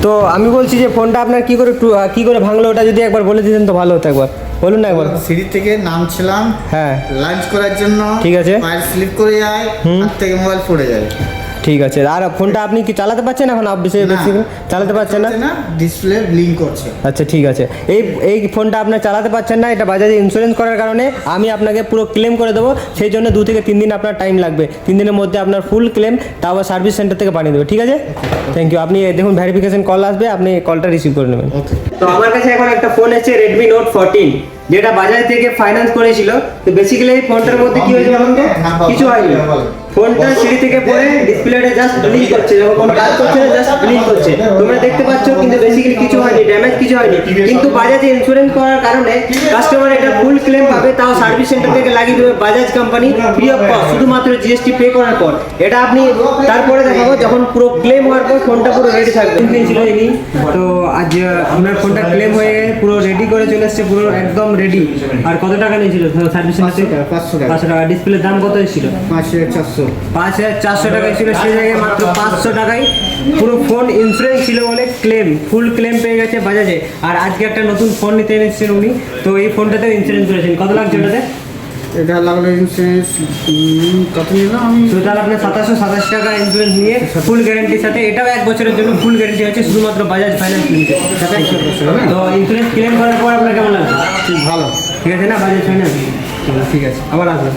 তো আমি বলছি যে ফোনটা আপনার কি করে ভাঙলো ওটা যদি একবার বলে দিতেন তো ভালো হতো, একবার বলুন না একবার। সিঁড়ি থেকে নামছিলাম, হ্যাঁ লাঞ্চ করার জন্য, ঠিক আছে, পায়ের স্লিপ করে যায়, হাত থেকে মোবাইল পড়ে যায়। ঠিক আছে। আর ফোনটা আপনি কি চালাতে পারছেন এখন? চালাতে পারছেন না, ডিসপ্লে ব্লিঙ্ক করছে। আচ্ছা ঠিক আছে। এই ফোনটা আপনার চালাতে পারছেন না, এটা বাজাজে ইন্স্যুরেন্স করার কারণে আমি আপনাকে পুরো ক্লেম করে দেবো। সেই জন্য 2 থেকে 3 দিন আপনার টাইম লাগবে। 3 দিনের মধ্যে আপনার ফুল ক্লেম তাও সার্ভিস সেন্টার থেকে পাঠিয়ে দেবে, ঠিক আছে? Thank you. আপনি দেখুন ভেরিফিকেশন কল আসবে, আপনি কলটা রিসিভ করে নেবেন। তো আমার কাছে এখন একটা ফোন এসেছে Redmi Note 14, যেটা বাজাজ থেকে ফাইন্যান্স করেছিল। তো বেসিক্যালি এই ফোনটার মধ্যে কি হয়েছে বলুন তো? কিছু হয়নি। ফোনটা সিঁড়ি থেকে পড়ে ডিসপ্লেটা জাস্ট ব্লিঙ্ক করছে, যখন কোনো কাজ করছে না জাস্ট ব্লিঙ্ক করছে, তোমরা দেখতে পাচ্ছ। কিন্তু বেসিক্যালি কিছু হয়নি, ড্যামেজ কিছু হয়নি। কিন্তু বাজাজে ইন্স্যুরেন্স করার কারণে কাস্টমার এটা ফুল ক্লেম পাবে, তাও সার্ভিস সেন্টার থেকে লাগিয়ে দেবে Bajaj company free of cost, শুধুমাত্র জিএসটি পে করার পর। এটা আপনি তারপরে দেখাবো যখন পুরো ক্লেম হওয়ার পর ফোনটা পুরো রেডি থাকবে। ছিল ইনি, তো আজ আপনার ফোনটা ক্লেম হয়ে পুরো রেডি করে চলে এসছে, পুরো একদম রেডি। আর কত টাকা নিয়েছিল সার্ভিস সেন্টার থেকে? 500 টাকা। ডিসপ্লের দাম কত ছিল? 5400 টাকা ছিল। সেই জায়গায় মাত্র 500 টাকায় পুরো ফোন ইন্স্যুরেন্স ছিল বলে ফুল ক্লেম পেয়ে গেছে বাজাজে। আর আজকে একটা নতুন ফোন নিতে এসেছেন উনি, তো এই ফোনটাতেও ইন্স্যুরেন্স করেছেন। কত লাগছে ওটাতে? এটা লাগলো ইন্স্যুরেন্স কত নিলাম আমি? টোটাল আপনার 727 টাকা ইন্স্যুরেন্স নিয়ে ফুল গ্যারান্টির সাথে। এটাও 1 বছরের জন্য ফুল গ্যারান্টি আছে, শুধুমাত্র বাজাজ ফাইন্যান্স লিমিটেড। তো ইন্স্যুরেন্স ক্লেম করার পর আপনার কেমন লাগছে? ভালো, ঠিক আছে না? বাজাজ ফাইন্যান্স ঠিক আছে, আবার আসবেন।